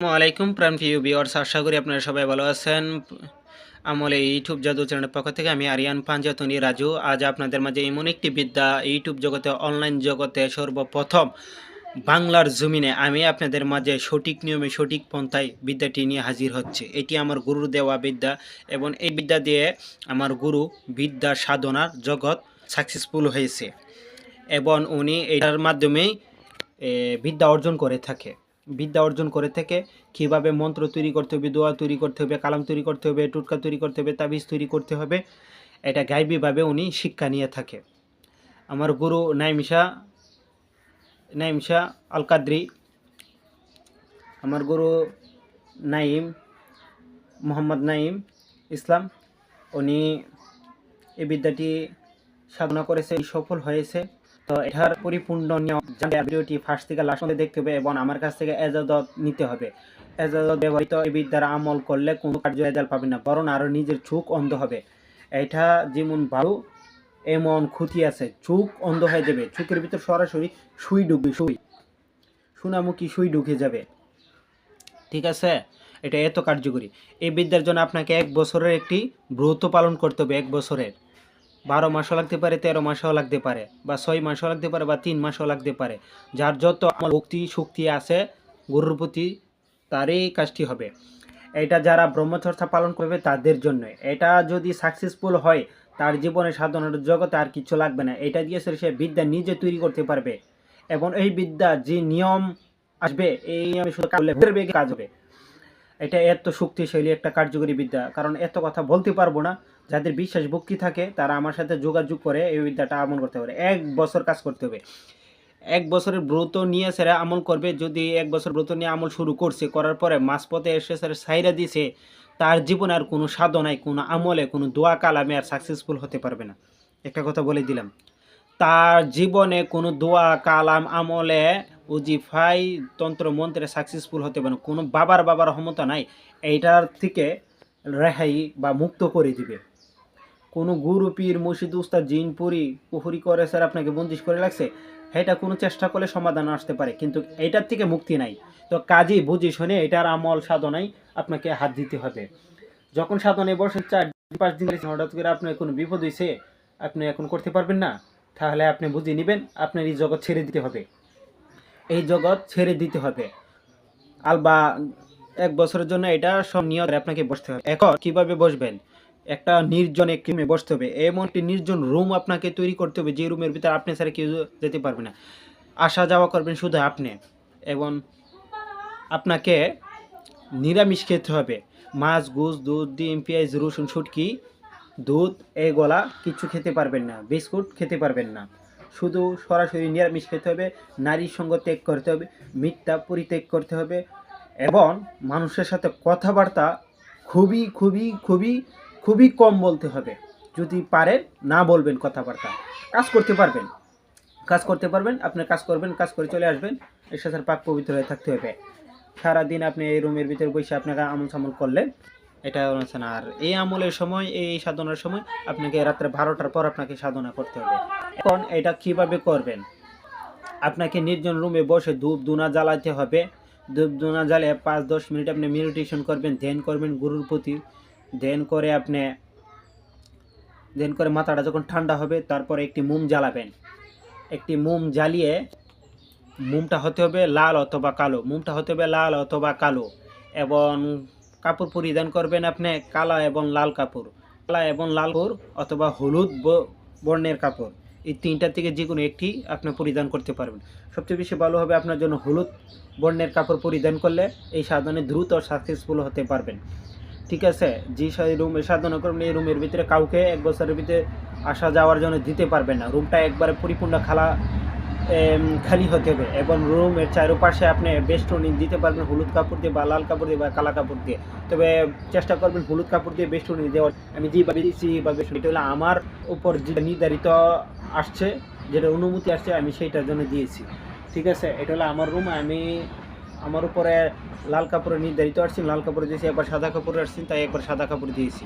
আসসালামু আলাইকুম প্রিয় ভিউয়ার্স, আশা করি আপনারা সবাই ভালো আছেন। আমলে ইউটিউব জাদু চ্যানেলের পক্ষ থেকে আমি আরিয়ান পাঞ্জাতনি রাজু আজ আপনাদের মাঝে এমন একটি বিদ্যা ইউটিউব জগতে, অনলাইন জগতে সর্বপ্রথম বাংলার জমিনে আমি আপনাদের মাঝে সঠিক নিয়মে সঠিক পন্থায় বিদ্যাটি নিয়ে হাজির হচ্ছে। এটি আমার গুরুর দেওয়া বিদ্যা এবং এই বিদ্যা দিয়ে আমার গুরু বিদ্যা সাধনার জগৎ সাকসেসফুল হয়েছে এবং উনি এটার মাধ্যমেই বিদ্যা অর্জন করে থাকে। কীভাবে মন্ত্র তৈরি করতে হবে, দোয়া তৈরি করতে হবে, কালাম তৈরি করতে হবে, টুটকা তৈরি করতে হবে, তাবিজ তৈরি করতে হবে, এটা গাইবীভাবে উনি শিক্ষা নিয়ে থাকে। আমার গুরু নাইম শাহ আল কাদরি, আমার গুরু মোহাম্মদ নাইম ইসলাম, উনি এই বিদ্যাটি সাধনা করেছে, সফল হয়েছে। তো এটার পরিপূর্ণ নিয়ম জানতে ভিডিওটি ফার্স্ট থেকে লাস্ট পর্যন্ত দেখতে হবে এবং আমার কাছ থেকে এজাজত নিতে হবে। এজাজত ব্যবহৃত এই বিদ্যার আমল করলে কোনো কার্য রেজাল্ট পাবেন না, বরং আরও নিজের চোখ অন্ধ হবে। এটা যেমন ভালো এমন ক্ষতি আছে, চোখ অন্ধ হয়ে যাবে, চোখের ভিতর সরাসরি সোনামুখী সুই ঢুকে যাবে। ঠিক আছে, এটা এত কার্যকরী। এই বিদ্যার জন্য আপনাকে 1 বছরের একটি ব্রত পালন করতে হবে। 1 বছরের 12 মাসও লাগতে পারে, 13 মাসও লাগতে পারে, বা 6 মাসও লাগতে পারে, বা 3 মাসও লাগতে পারে। যার যত ভক্তি শক্তি আছে গুরুর প্রতি, তারই কাজটি হবে। এটা যারা ব্রহ্মচর্যা পালন করবে তাদের জন্য। এটা যদি সাকসেসফুল হয়, তার জীবনে সাধনার জগতে আর কিছু লাগবে না। এটা দিয়ে সে বিদ্যা নিজে তৈরি করতে পারবে এবং এই বিদ্যা যে নিয়ম আসবে, এই নিয়মে শুধু কাজ হবে। এটা এত শক্তিশালী একটা কার্যকরী বিদ্যা, কারণ এত কথা বলতে পারবো না। যাদের বিশ্বাস ভক্তি থাকে তারা আমার সাথে যোগাযোগ করে এই বিদ্যাটা আমল করতে পারে। 1 বছর কাজ করতে হবে। 1 বছরের ব্রত নিয়ে সেরা আমল করবে। যদি 1 বছর ব্রত নিয়ে আমল শুরু করছে, করার পরে মাঝপথে এসে সেরা সাইরা দিছে, তার জীবনে আর কোনো সাধনায়, কোনো আমলে, কোনো দোয়া কালামে আর সাকসেসফুল হতে পারবে না। একটা কথা বলে দিলাম, তার জীবনে কোনো দোয়া কালাম আমলে উজিফাই তন্ত্র মন্ত্রে সাকসেসফুল হতে পারে। কোনো বাবার ক্ষমতা নাই এইটার থেকে রেহাই বা মুক্ত করে দিবে। কোনো গুরু পীর মুর্শিদ উস্তাদ জিন পুহুরি করে স্যার আপনাকে বন্দিশ করে লাগছে, এটা কোনো চেষ্টা করলে সমাধান আসতে পারে, কিন্তু এইটার থেকে মুক্তি নাই। তো কাজই বুঝি শুনে এটার আমল সাধনায় আপনাকে হাত দিতে হবে। যখন সাধনায় বসেন 4-5 দিন হঠাৎ করে আপনার কোনো বিপদ হয়েছে, আপনি এখন করতে পারবেন না, তাহলে আপনি বুঝে নেবেন আপনার এই জগৎ ছেড়ে দিতে হবে। এই জগৎ ছেড়ে দিতে হবে আলবা 1 বছরের জন্য। এটা সব নিয়ত আপনাকে বসতে হবে। এখন কিভাবে বসবেন? একটা নির্জন একটি রুমে বসতে হবে। এমন একটি নির্জন রুম আপনাকে তৈরি করতে হবে যে রুমের ভিতরে আপনি ছাড়া কেউ যেতে পারবে না। আসা যাওয়া করবেন শুধু আপনি, এবং আপনাকে নিরামিষ খেতে হবে। মাছ, গোশ, দুধ, ডিম, পেঁয়াজ, রসুন, শুটকি, দুধ এগুলা কিছু খেতে পারবেন না, বিস্কুট খেতে পারবেন না। শুধু সরাসরি নিরামিষ খেতে হবে। নারীর সঙ্গ ত্যাগ করতে হবে, মিথ্যা পরিত্যাগ করতে হবে এবং মানুষের সাথে কথাবার্তা খুবই খুবই খুবই খুবই কম বলতে হবে। যদি পারেন না বলবেন কথাবার্তা। কাজ করতে পারবেন, আপনি কাজ করবেন, কাজ করে চলে আসবেন। এর সাথে পাক পবিত্র হয়ে থাকতে হবে। সারাদিন আপনি এই রুমের ভিতরে বসে আপনাকে আমল সামল করলেন, এটা হচ্ছে না। আর এই আমলের সময়, এই সাধনার সময় আপনাকে রাত্রে 12টার পর আপনাকে সাধনা করতে হবে। এখন এটা কিভাবে করবেন? আপনাকে নির্জন রুমে বসে ধূপ ধুনা জ্বালাতে হবে। ধূপ ধুনা জ্বালিয়ে 5-10 মিনিট আপনি মেডিটেশন করবেন, ধ্যান করবেন গুরুর প্রতি। ধ্যান করে মাথাটা যখন ঠান্ডা হবে, তারপরে একটি মোম জ্বালাবেন। একটি মোম জ্বালিয়ে, মোমটা হতে হবে লাল অথবা কালো, এবং কাপড় পরিধান করবেন আপনি কালো এবং লাল কাপড় অথবা হলুদ বর্ণের কাপড়। এই 3টা থেকে যে কোনো একটি আপনি পরিধান করতে পারবেন। সবচেয়ে বেশি ভালো হবে আপনার জন্য হলুদ বর্ণের কাপড় পরিধান করলে এই সাধনে দ্রুত সাকসেসফুল হতে পারবেন। ঠিক আছে, যে রুমে সাধনা করবেন এই রুমের ভিতরে কাউকে 1 বছরের ভিতরে আসা যাওয়ার জন্য দিতে পারবেন না। রুমটা একবারে পরিপূর্ণ খালি হতে হবে এবং রুমের চারপাশে আপনি বেষ্টনী দিতে পারবেন হলুদ কাপড় দিয়ে বা লাল কাপড় দিয়ে বা কালা কাপড় দিয়ে। তবে চেষ্টা করবেন হলুদ কাপড় দিয়ে বেষ্টনী দেওয়ার। আমি যেভাবে দিচ্ছি বা বেষ্টনী, এটা হলো আমার উপর যেটা নির্ধারিত আসছে, যেটা অনুমতি আসছে, আমি সেইটার জন্য দিয়েছি। ঠিক আছে, এটা হলো আমার রুম। আমার উপরে লাল কাপড়ে নির্ধারিত আসছি, লাল কাপড় দিয়েছি। একবার সাদা কাপড়ে আসছি, তাই একবার সাদা কাপড় দিয়েছি।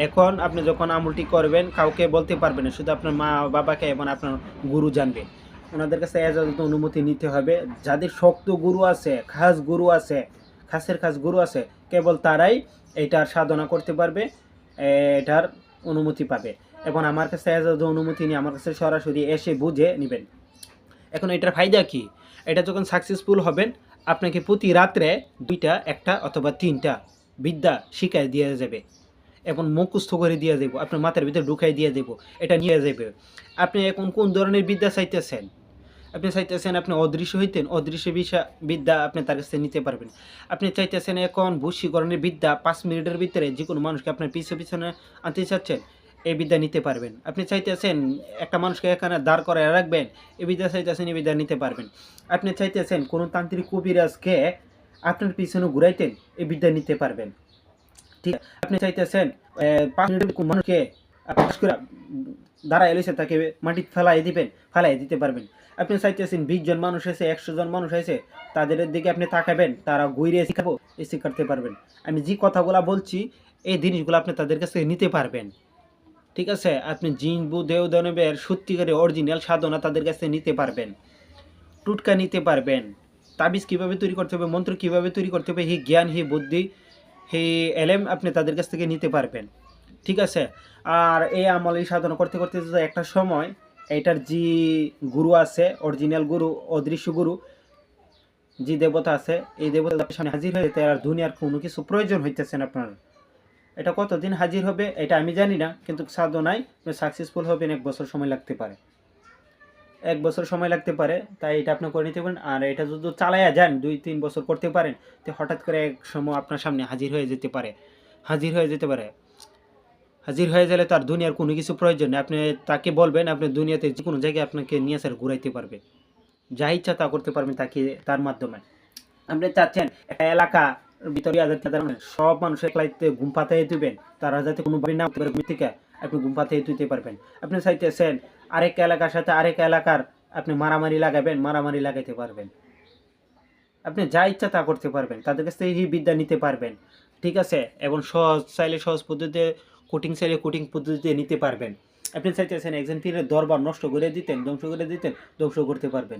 এখন আপনি যখন আমলটি করবেন কাউকে বলতে পারবেন না, শুধু আপনার মা বাবাকে এবং আপনার গুরু জানবে। ওনাদের কাছে এজাজত অনুমতি নিতে হবে। যাদের শক্ত গুরু আছে, খাস গুরু আছে, খাসের খাস গুরু আছে, কেবল তারাই এটার সাধনা করতে পারবে, এটার অনুমতি পাবে। এবং আমার কাছে অনুমতি নিয়ে আমার কাছে সরাসরি এসে বুঝে নেবেন। এখন এটার ফায়দা কি? এটা যখন সাকসেসফুল হবেন, আপনাকে প্রতি রাত্রে 2টা 1টা অথবা 3টা বিদ্যা শিখাই দিয়ে যাবে এবং মুখস্থ করে দিয়ে দেবো, আপনার মাথার ভিতরে ঢুকাই দিয়ে দেবো, এটা নিয়ে যাবে। আপনি এখন কোন ধরনের বিদ্যা চাইতেছেন? আপনি চাইতেছেন আপনি অদৃশ্য হইতেন, অদৃশ্য বিদ্যা আপনি তার কাছে নিতে পারবেন। আপনি চাইতেছেন এখন বশীকরণের বিদ্যা 5 মিনিটের ভিতরে যে কোনো মানুষকে আপনার পিছনে আনতে চাচ্ছেন, এই বিদ্যা নিতে পারবেন। আপনি চাইতেছেন একটা মানুষকে এখানে দাঁড় করায় রাখবেন, এই বিদ্যা চাইতেছেন, এই বিদ্যা নিতে পারবেন। আপনি চাইতেছেন কোনো তান্ত্রিক কবিরাজকে আপনার পিছনে ঘুরাইতেন, এই বিদ্যা নিতে পারবেন। ঠিক আছে? আপনি চাইতেছেন 5 মিনিটের মানুষকে দাঁড়ায় এসে তাকে মাটি ফেলাই দিতে পারবেন। আপনি চাইতেছেন 20 জন মানুষ আছে, 100 জন মানুষ আছে, তাদের দিকে আপনি তাকাবেন, তারা ঘুরে শিখাতে পারবেন। আমি যে কথাগুলো বলছি এই জিনিসগুলো আপনি তাদের কাছে নিতে পারবেন। ঠিক আছে? আপনি জিন বুদেও দানবের সত্যিকারের অরিজিনাল সাধনা তাদের কাছে নিতে পারবেন, টুটকা নিতে পারবেন। তাবিজ কীভাবে তৈরি করতে হবে, মন্ত্র কীভাবে তৈরি করতে হবে, হি জ্ঞান, হি বুদ্ধি, হি এলেম আপনি তাদের কাছ থেকে নিতে পারবেন। ঠিক আছে? আর এই আমল এই সাধনা করতে করতে যদি একটা সময় এটার যে গুরু আছে, অরিজিনাল গুরু, অদৃশ্য গুরু, যে দেবতা আছে, এই দেবতা সামনে হাজির হয়ে যেতে আর দুনিয়ার কোনো কিছু প্রয়োজন হইতেছেন আপনার। এটা কতদিন হাজির হবে এটা আমি জানি না, কিন্তু সাধনায় সাকসেসফুল হবেন 1 বছর সময় লাগতে পারে, 1 বছর সময় লাগতে পারে। তাই এটা আপনি করে নিতে পারেন। আর এটা যদি চালায়া যান 2-3 বছর করতে পারেন, তো হঠাৎ করে এক সময় আপনার সামনে হাজির হয়ে যেতে পারে, হাজির হয়ে যেতে পারে। হাজির হয়ে গেলে তার দুনিয়ার কোনো কিছু প্রয়োজন নেই। আপনি তাকে বলবেন, আপনি দুনিয়াতে যে কোনো জায়গায় আপনাকে নিয়ে স্যার ঘুরাইতে পারবে, যা ইচ্ছা তা করতে পারবেন তাকে, তার মাধ্যমে। আপনি চাচ্ছেন একটা এলাকা ভিতরে সব মানুষ একলাইতে ঘুম পাতাই দিবেন, তারা যাতে কোনোভাবে না উঠতে পারে ঘুম থেকে, আপনি ঘুম পাতাই দিতে পারবেন। আপনি চাইতেছেন আরেক এলাকার সাথে আরেক এলাকার আপনি মারামারি লাগাবেন, মারামারি লাগাইতে পারবেন। আপনি যা ইচ্ছা তা করতে পারবেন, তাদের কাছ থেকে এই বিদ্যা নিতে পারবেন। ঠিক আছে? এবং সহজ চাইলে সহজ পদ্ধতিতে, কোটিং চাইলে কোটিং পদ্ধতিতে নিতে পারবেন। আপনি চাইতেছেন একজন পীরের দরবার নষ্ট করে দিতেন, ধ্বংস করে দিতেন, ধ্বংস করতে পারবেন।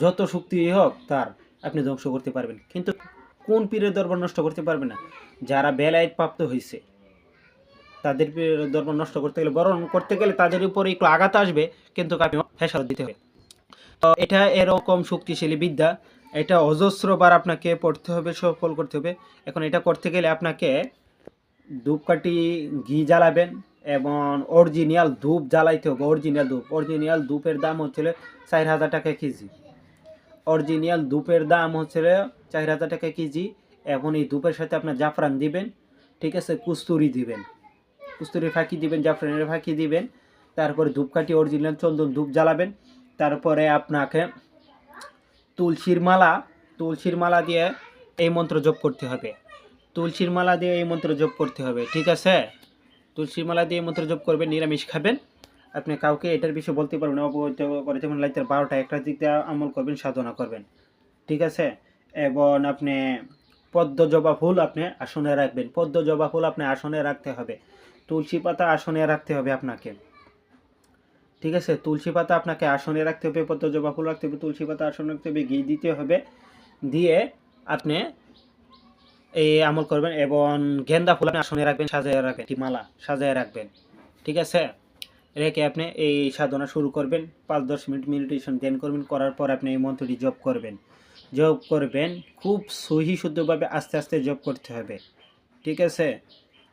যত শক্তি হোক তার আপনি ধ্বংস করতে পারবেন। কিন্তু কোন পীরের দরবার নষ্ট করতে পারবে না? যারা বেলায়েত প্রাপ্ত হয়েছে, তাদের পীরের দরবার নষ্ট করতে গেলে, বরণ করতে গেলে তাদের উপরে একটু আঘাত আসবে, কিন্তু ফেসাদ দিতে হবে। তো এটা এরকম শক্তিশালী বিদ্যা, এটা অজস্রবার আপনাকে পড়তে হবে, সফল করতে হবে। এখন এটা করতে গেলে আপনাকে ধূপকাঠি ঘি জ্বালাবেন এবং অরিজিনাল ধূপ জ্বালাইতে হবে। অরিজিনাল ধূপের দাম হচ্ছিল 4000 টাকা কেজি। অরিজিনাল ধূপের দাম হচ্ছিল 4000 টাকা কেজি। এখন এই ধূপের সাথে আপনার জাফরান দিবেন, ঠিক আছে, কস্তুরি দিবেন, কস্তুরির ফাঁকি দিবেন, জাফরানের ফাঁকি দিবেন। তারপরে ধূপকাঠি অরিজিনাল চন্দন ধূপ জ্বালাবেন। তারপরে আপনাকে তুলসীর মালা দিয়ে এই মন্ত্র জপ করতে হবে। তুলসীর মালা দিয়ে এই মন্ত্র জপ করতে হবে। ঠিক আছে? তুলসীর মালা দিয়ে মন্ত্র জপ করবেন, নিরামিষ খাবেন। আপনি কাউকে এটার বিষয়ে বলতে পারবেন না, অবগত করে যেমন রাতের 12টা 1টার দিক দিয়ে আমল করবেন, সাধনা করবেন। ঠিক আছে? এবং আপনি পদ্ম জবা ফুল আপনি আসনে রাখবেন। পদ্ম জবা ফুল আপনি আসনে রাখতে হবে। তুলসী পাতা আসনে রাখতে হবে আপনাকে। ঠিক আছে? তুলসী পাতা আপনাকে আসনে রাখতে হবে, পদ্ম জবা ফুল রাখতে হবে, তুলসী পাতা আসনে রাখতে হবে, ঘি দিতে হবে। দিয়ে আপনি এই আমল করবেন এবং গেন্দা ফুল আপনি আসনে রাখবেন, সাজায় রাখবেন, মালা সাজায় রাখবেন। ঠিক আছে? রেখে আপনি এই সাধনা শুরু করবেন। 5-10 মিনিট মেডিটেশন ধ্যান করবেন, করার পর আপনি এই মন্ত্রটি জপ করবেন। খুব সহি শুদ্ধভাবে আস্তে আস্তে জপ করতে হবে। ঠিক আছে?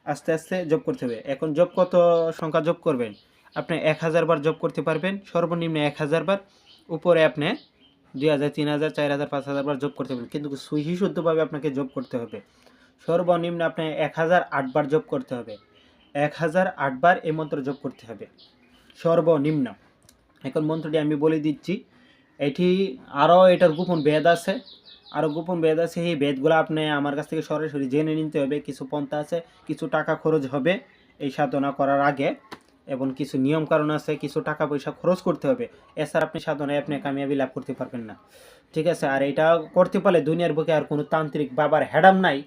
আস্তে আস্তে জপ করতে হবে। এখন জপ কত সংখ্যা জপ করবেন? আপনি 1000 বার জপ করতে পারবেন, সর্বনিম্ন 1000 বার। উপরে আপনি 2000, 3000, 4000, 5000 বার জপ করতে পারবেন, কিন্তু সহি শুদ্ধভাবে আপনাকে জপ করতে হবে। সর্বনিম্ন আপনি 1008 বার জপ করতে হবে। 1008 বার এই মন্ত্র জপ করতে হবে সর্বনিম্ন। এখন মন্ত্রটি আমি বলে দিচ্ছি। এটার গোপন বেদ আছে, এই বেদগুলো আপনি আমার কাছ থেকে সরাসরি জেনে নিতে হবে। কিছু পন্থা আছে, কিছু টাকা খরচ হবে এই সাধনা করার আগে, এবং কিছু নিয়ম কারণ আছে, কিছু টাকা পয়সা খরচ করতে হবে। এছাড়া আপনি সাধনায় আপনি কামিয়াবি লাভ করতে পারবেন না। ঠিক আছে? আর এটা করতে পারলে দুনিয়ার বুকে আর কোনো তান্ত্রিক বাবার হ্যাডাম নাই,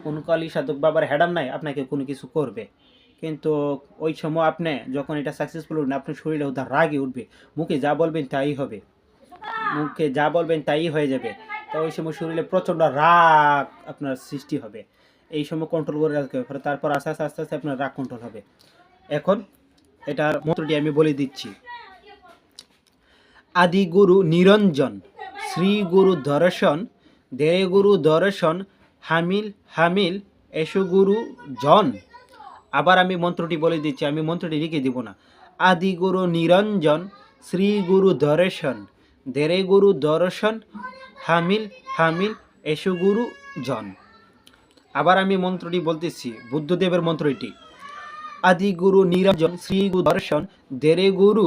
কোনো কালী সাধক বাবার হ্যাডাম নাই আপনাকে কোনো কিছু করবে। কিন্তু ওই সময় আপনি যখন এটা সাকসেসফুল উঠবেন, আপনার শরীরে উদার রাগই উঠবে, মুখে যা বলবেন তাই হবে, মুখে যা বলবেন তাই হয়ে যাবে। তো ওই সময় শরীরে প্রচণ্ড রাগ আপনার সৃষ্টি হবে। এই সময় কন্ট্রোল করে রাখতে হবে, তারপর আস্তে আস্তে আস্তে আস্তে আপনার রাগ কন্ট্রোল হবে। এখন এটার মন্ত্রটি আমি বলে দিচ্ছি। আদি গুরু নিরঞ্জন, শ্রী গুরু দর্শন, দেরে গুরু দর্শন, হামিল হামিল এসো গুরু জন। আবার আমি মন্ত্রটি বলে দিচ্ছি, আমি মন্ত্রটি লিখে দিব না। আদি গুরু নিরঞ্জন, শ্রী গুরু দর্শন, দেরে গুরু দর্শন, হামিল হামিল এসো গুরু জন। আবার আমি মন্ত্রটি বলতেছি, বুদ্ধদেবের মন্ত্র এটি। আদি গুরু নিরঞ্জন, শ্রী গুরু দর্শন, দেরে গুরু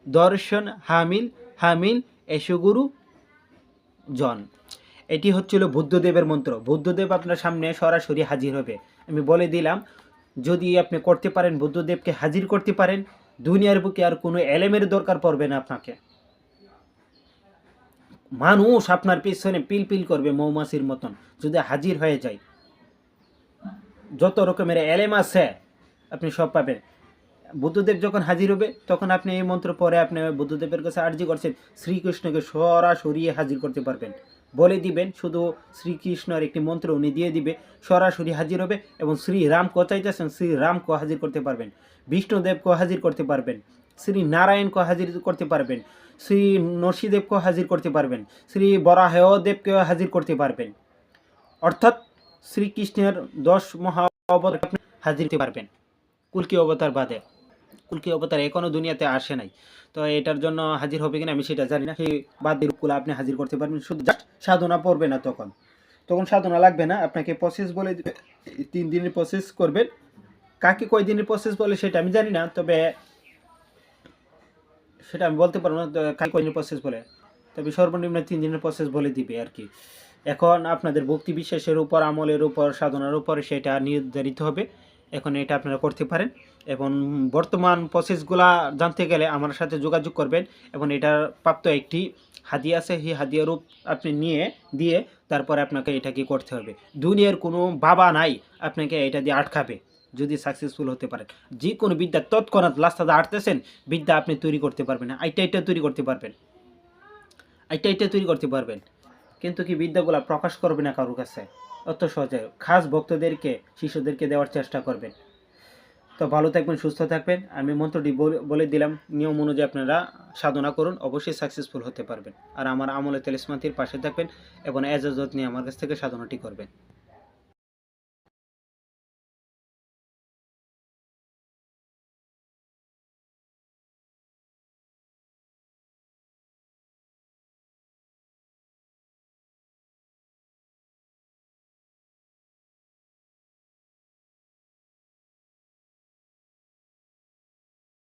দর্শন, হামিল হামিল এসো গুরু জন। এটি হচ্ছিল বুদ্ধদেবের মন্ত্র। বুদ্ধদেব আপনার সামনে সরাসরি হাজির হবে। আমি বলে দিলাম, যদি আপনি করতে পারেন, বুদ্ধদেবকে হাজির করতে পারেন, দুনিয়ার বুকে আর কোনো এলেমের দরকার পড়বে না আপনাকে। মানুষ আপনার পিছনে পিল পিল করবে মৌমাছির মতন যদি হাজির হয়ে যায়। যত রকমের এলেম আছে আপনি সব পাবেন। বুদ্ধদেব যখন হাজির হবে তখন আপনি এই মন্ত্র পরে আপনি বুদ্ধদেবের কাছে আর্জি করছেন, শ্রীকৃষ্ণকে সরাসরি হাজির করতে পারবেন। বলে দিবেন শুধু শ্রীকৃষ্ণের একটি মন্ত্র উনি দিয়ে দিবে, সরাসরি হাজির হবে। এবং শ্রীরামকে চাইতেছেন, শ্রীরামকে হাজির করতে পারবেন, বিষ্ণুদেবকে হাজির করতে পারবেন, শ্রী নারায়ণকে হাজির করতে পারবেন, শ্রী নরসিংদেবকে হাজির করতে পারবেন, শ্রী বরাহদেবকে হাজির করতে পারবেন। অর্থাৎ শ্রীকৃষ্ণের 10 মহা অবতার আপনি হাজির করতে পারবেন, কুলকি অবতার বাদে। কুলকি অবতার এখনো দুনিয়াতে আসে নাই, তো এটার জন্য হাজির হবে কিনা আমি সেটা জানি না। সেই বাদ দিয়ে রূপগুলো আপনি হাজির করতে পারবেন, শুধু জাস্ট সাধনা পড়বে না। তখন তখন সাধনা লাগবে না, আপনাকে প্রসেস বলে দিবে, 3 দিনের প্রসেস করবেন। কাকে কয় দিনের প্রসেস বলে সেটা আমি জানি না, তবে সেটা আমি বলতে পারবো না কাকে কয় দিনের প্রসেস বলে, তবে সর্বনিম্ন 3 দিনের প্রসেস বলে দিবে আর কি। এখন আপনাদের ভক্তি বিশ্বাসের উপর, আমলের উপর, সাধনার উপর সেটা নির্ধারিত হবে। এখন এটা আপনারা করতে পারেন। এবং বর্তমান প্রসেসগুলা জানতে গেলে আমার সাথে যোগাযোগ করবেন। এবং এটার প্রাপ্ত একটি হাদিয়া আছে, সেই হাদিয়া রূপ আপনি নিয়ে দিয়ে তারপরে আপনাকে এটাকে করতে হবে। দুনিয়ার কোনো বাবা নাই আপনাকে এটা দিয়ে আটকাবে যদি সাকসেসফুল হতে পারেন। যে কোনো বিদ্যা তৎক্ষণাৎ লাস্টাতে আটতেছেন বিদ্যা আপনি তৈরি করতে পারবেন, এটা তৈরি করতে পারবেন, এটা তৈরি করতে পারবেন। কিন্তু কি বিদ্যাগুলা প্রকাশ করবে না কারোর কাছে অত সহজে, খাস ভক্তদেরকে, শিষ্যদেরকে দেওয়ার চেষ্টা করবেন। তো ভালো থাকবেন, সুস্থ থাকবেন। আমি মন্ত্রটি বলে দিলাম, নিয়ম অনুযায়ী আপনারা সাধনা করুন, অবশ্যই সাকসেসফুল হতে পারবেন। আর আমার আমলে তেলিসমাতির পাশে থাকবেন এবং এজাজত নিয়ে আমার কাছ থেকে সাধনাটি করবেন।